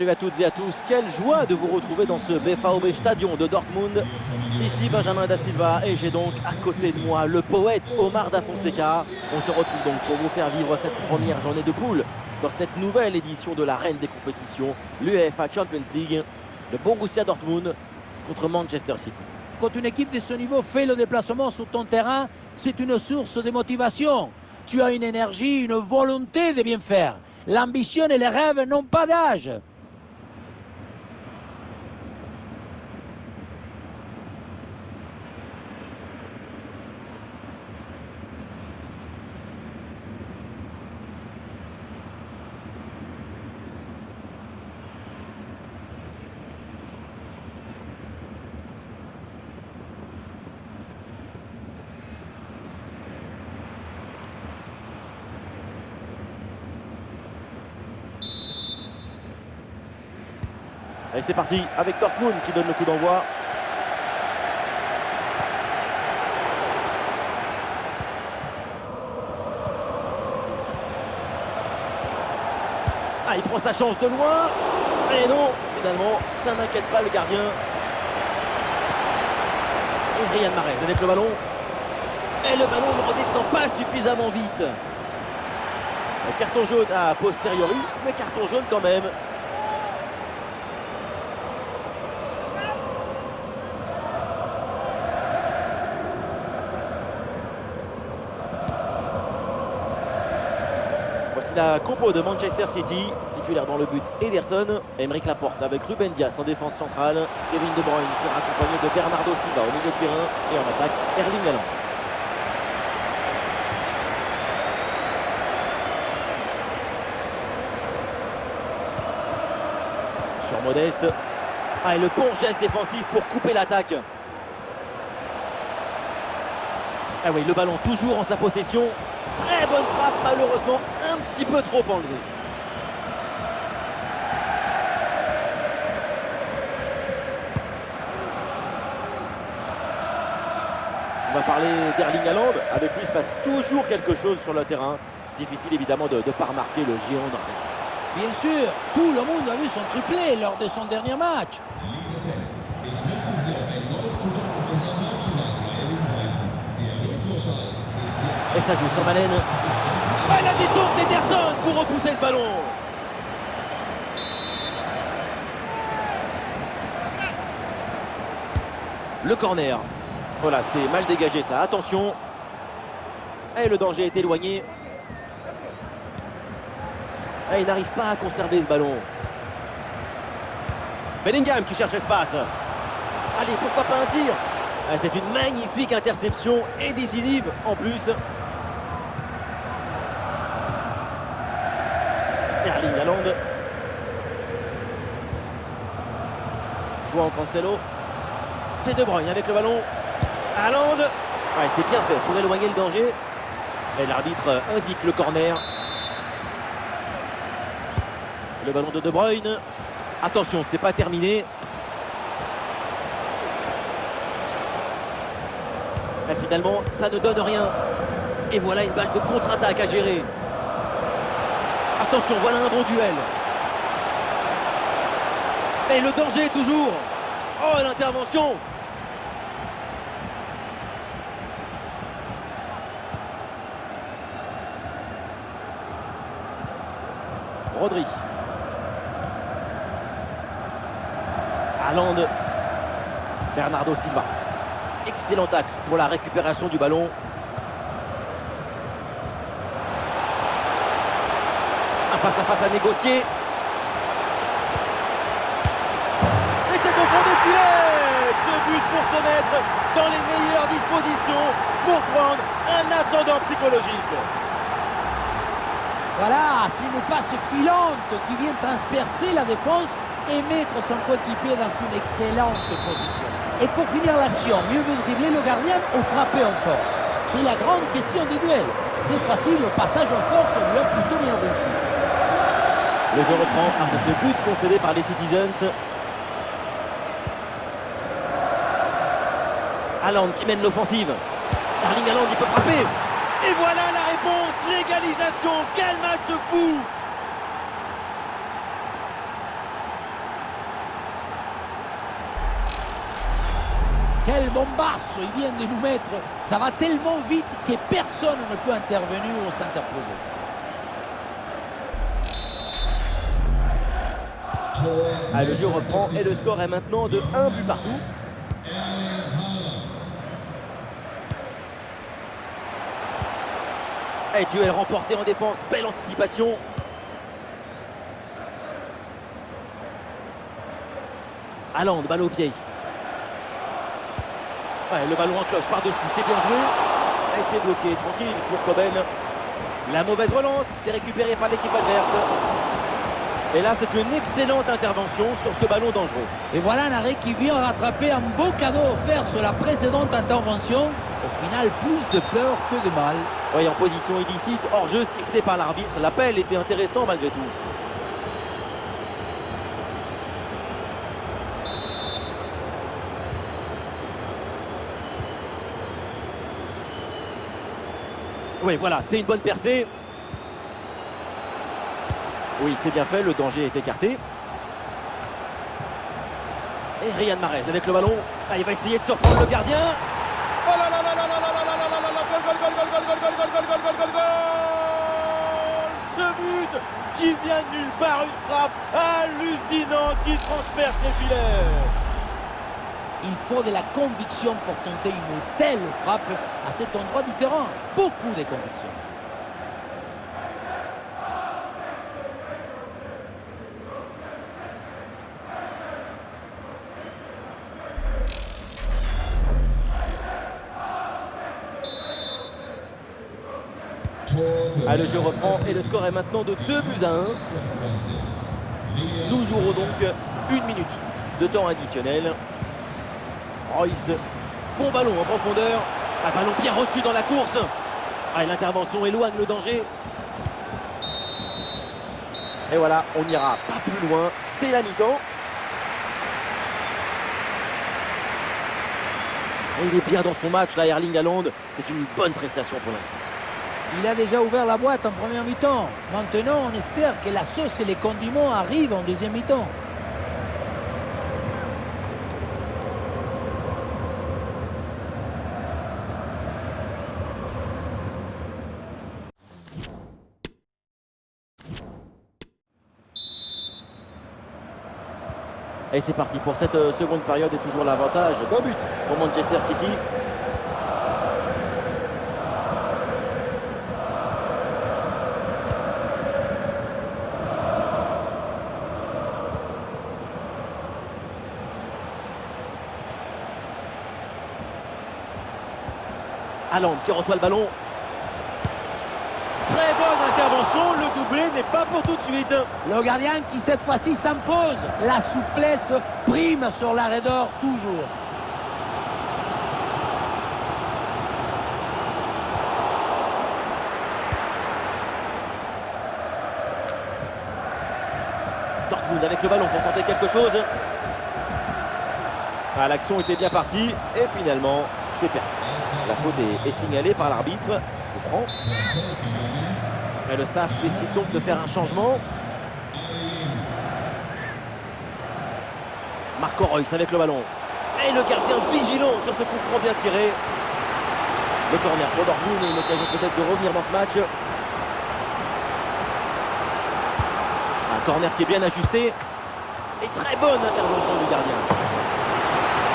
Salut à toutes et à tous, quelle joie de vous retrouver dans ce BVB Stadion de Dortmund. Ici Benjamin Da Silva et j'ai donc à côté de moi le poète Omar Da Fonseca. On se retrouve donc pour vous faire vivre cette première journée de poule dans cette nouvelle édition de la reine des compétitions, l'UEFA Champions League, le Borussia Dortmund contre Manchester City. Quand une équipe de ce niveau fait le déplacement sur ton terrain, c'est une source de motivation. Tu as une énergie, une volonté de bien faire. L'ambition et les rêves n'ont pas d'âge. Allez, c'est parti avec Dortmund qui donne le coup d'envoi. Ah, il prend sa chance de loin. Et non, finalement, ça n'inquiète pas le gardien. Et Riyad Mahrez avec le ballon. Et le ballon ne redescend pas suffisamment vite. Carton jaune à posteriori, mais carton jaune quand même. Voici la compo de Manchester City, titulaire dans le but Ederson, Aymeric Laporte avec Ruben Dias en défense centrale, Kevin De Bruyne sera accompagné de Bernardo Silva au milieu de terrain et en attaque Erling Haaland. Sur Modeste. Ah, et le bon geste défensif pour couper l'attaque. Ah oui, le ballon toujours en sa possession. Très bonne frappe, malheureusement un petit peu trop enlevée. On va parler d'Erling Haaland. Avec lui, il se passe toujours quelque chose sur le terrain. Difficile évidemment de ne pas remarquer le géant norvégien. Bien sûr, tout le monde a vu son triplé lors de son dernier match. Et ça joue sur Malen. Ah, la détourne d'Ederson pour repousser ce ballon. Le corner. Voilà, c'est mal dégagé ça. Attention. Et le danger est éloigné. Et il n'arrive pas à conserver ce ballon. Bellingham qui cherche espace. Allez, pourquoi pas un tir? C'est une magnifique interception et décisive en plus. Erling Haaland. João Cancelo. C'est De Bruyne avec le ballon. Haaland. Ouais, c'est bien fait pour éloigner le danger. Et l'arbitre indique le corner. Le ballon de De Bruyne. Attention, c'est pas terminé. Et finalement, ça ne donne rien. Et voilà une balle de contre-attaque à gérer. Attention, voilà un bon duel. Et le danger toujours. Oh, l'intervention. Rodri. Haaland. Bernardo Silva. Excellent tacle pour la récupération du ballon. Un face-à-face à négocier. Et c'est au fond des filets. Ce but pour se mettre dans les meilleures dispositions pour prendre un ascendant psychologique. Voilà, c'est une passe filante qui vient transpercer la défense et mettre son coéquipier dans une excellente position. Et pour finir l'action, mieux vaut dribbler le gardien ou frapper en force. C'est la grande question du duel. C'est facile, le passage en force lui a plutôt bien réussi. Le jeu reprend après ce but concédé par les Citizens. Haaland qui mène l'offensive. Erling Haaland, il peut frapper. Et voilà la réponse, l'égalisation. Quel match fou! Quel bombasso il vient de nous mettre. Ça va tellement vite que personne ne peut intervenir ou s'interposer. Ah, le jeu reprend et le score est maintenant de 1 but partout. Et duel remporté en défense, belle anticipation. Haaland, balle au pied. Ouais, le ballon en cloche par-dessus, c'est bien joué. Et c'est bloqué, tranquille pour Coben. La mauvaise relance, c'est récupéré par l'équipe adverse. Et là, c'est une excellente intervention sur ce ballon dangereux. Et voilà un arrêt qui vient rattraper un beau cadeau offert sur la précédente intervention. Au final, plus de peur que de mal. Oui, en position illicite, hors-jeu sifflé par l'arbitre. L'appel était intéressant malgré tout. Oui, voilà, c'est une bonne percée. Oui, c'est bien fait, le danger est écarté. Et Riyad Mahrez avec le ballon. Ah, il va essayer de surprendre le gardien. Oh là là là là là là là là là là là là, gol, gol, gol, gol, gol, gol, gol, gol, gol, gol, gol, gol. Ce but qui vient de nulle part, une frappe hallucinante qui transperce les filets. Il faut de la conviction pour tenter une telle frappe à cet endroit du terrain. Beaucoup de conviction. Ah, le jeu reprend et le score est maintenant de 2 buts à 1. Nous jouerons donc 1 minute de temps additionnel. Royce, bon ballon en profondeur. Un ballon bien reçu dans la course. Ah, l'intervention éloigne le danger. Et voilà, on n'ira pas plus loin. C'est la mi-temps. Il est bien dans son match, là, Erling Haaland. C'est une bonne prestation pour l'instant. Il a déjà ouvert la boîte en première mi-temps. Maintenant, on espère que la sauce et les condiments arrivent en deuxième mi-temps. Et c'est parti pour cette seconde période et toujours l'avantage d'un but pour Manchester City. Haaland qui reçoit le ballon. Très bonne intervention, le doublé n'est pas pour tout de suite. Le gardien qui cette fois-ci s'impose. La souplesse prime sur l'arrêt d'or toujours. Dortmund avec le ballon pour tenter quelque chose. Ah, l'action était bien partie et finalement c'est perdu. La faute est signalée par l'arbitre. Coup franc. Et le staff décide donc de faire un changement. Marco Reus avec le ballon. Et le gardien vigilant sur ce coup franc bien tiré. Le corner pour Dortmund et une occasion peut-être de revenir dans ce match. Un corner qui est bien ajusté. Et très bonne intervention du gardien.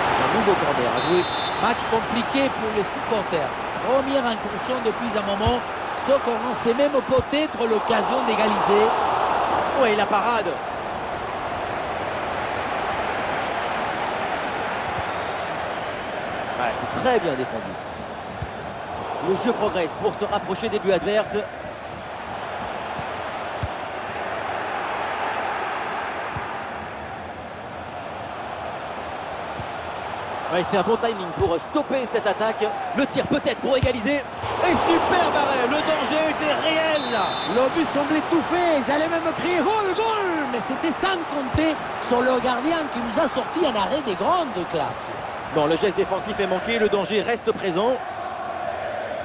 C'est un nouveau corner à jouer. Match compliqué pour les supporters. Première incursion depuis un moment. Ce qu'on sait même peut-être l'occasion d'égaliser. Ouais, la parade. Ouais, c'est très bien défendu. Le jeu progresse pour se rapprocher des buts adverses. Ouais, c'est un bon timing pour stopper cette attaque. Le tir peut-être pour égaliser. Et super arrêt, le danger était réel. Le but semblait tout fait. J'allais même crier goal, goal. Mais c'était sans compter sur le gardien qui nous a sorti un arrêt de grande classe. Non, le geste défensif est manqué, le danger reste présent.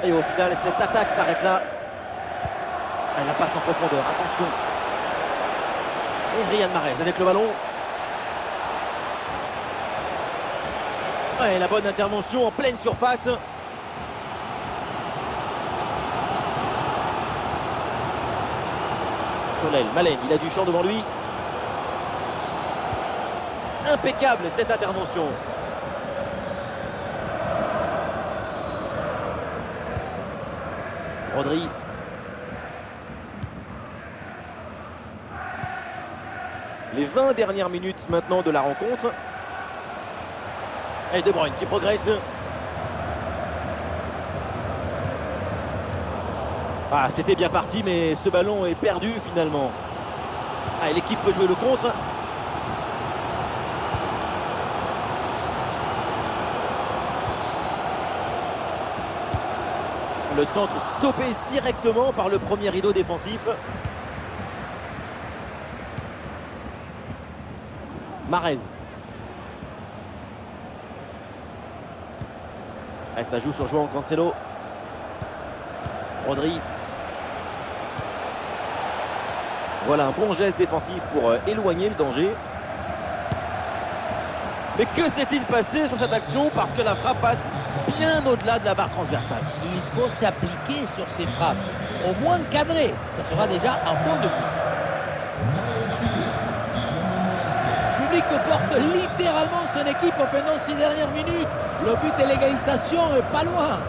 Et au final, cette attaque s'arrête là. Elle la passe en profondeur, attention. Et Riyad Mahrez avec le ballon. Ouais, la bonne intervention en pleine surface. Sur l'aile, Malen, il a du champ devant lui. Impeccable cette intervention. Rodri. Les 20 dernières minutes maintenant de la rencontre. Et De Bruyne qui progresse. Ah, c'était bien parti, mais ce ballon est perdu finalement. Ah, l'équipe peut jouer le contre. Le centre stoppé directement par le premier rideau défensif. Mahrez. Et ça joue sur João Cancelo. Rodri. Voilà un bon geste défensif pour éloigner le danger. Mais que s'est-il passé sur cette action? Parce que la frappe passe bien au-delà de la barre transversale. Il faut s'appliquer sur ces frappes. Au moins cadré, ça sera déjà un bon début. Le public porte littéralement son équipe pendant ces dernières minutes. Le but de l'égalisation est pas loin.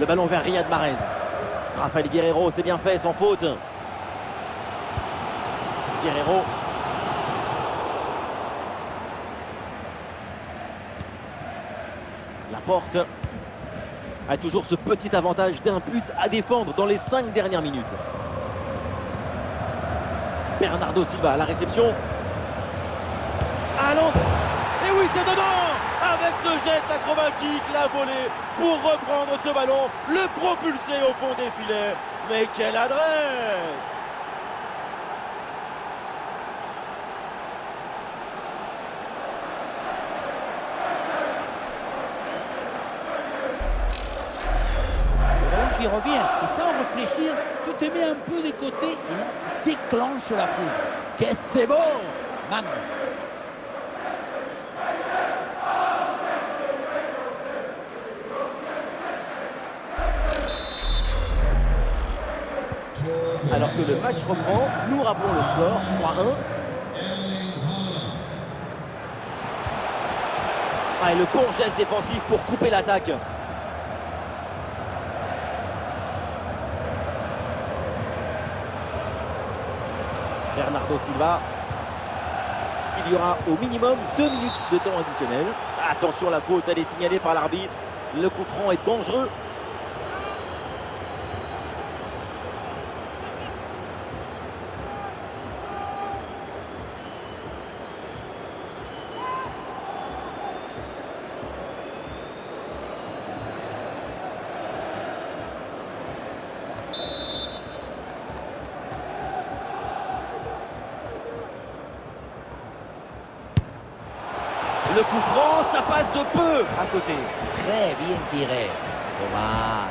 Le ballon vers Riyad Mahrez. Rafael Guerreiro, c'est bien fait, sans faute. Guerreiro. Laporte a toujours ce petit avantage d'un but à défendre dans les 5 dernières minutes. Bernardo Silva à la réception. À l'entrée. Et oui, c'est dedans! Avec ce geste acrobatique, la volée pour reprendre ce ballon, le propulser au fond des filets. Mais quelle adresse! Qui revient, et sans réfléchir, tu te mets un peu de côté et déclenche la foule. Qu'est-ce que c'est beau, man. Alors que le match reprend, nous rappelons le score, 3-1. Ah, et le bon geste défensif pour couper l'attaque. Bernardo Silva. Il y aura au minimum 2 minutes de temps additionnel. Attention, la faute, elle est signalée par l'arbitre. Le coup franc est dangereux. Le coup franc, ça passe de peu à côté. Très bien tiré. Dommage.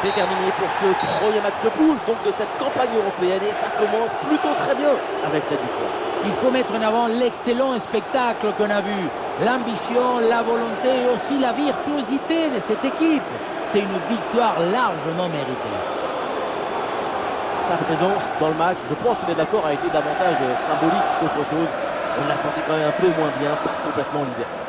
C'est terminé pour ce premier match de poule donc de cette campagne européenne et ça commence plutôt très bien avec cette victoire. Il faut mettre en avant l'excellent spectacle qu'on a vu. L'ambition, la volonté et aussi la virtuosité de cette équipe. C'est une victoire largement méritée. Sa présence dans le match, je pense qu'on est d'accord, a été davantage symbolique qu'autre chose. On l'a senti quand même un peu moins bien, pas complètement libéré.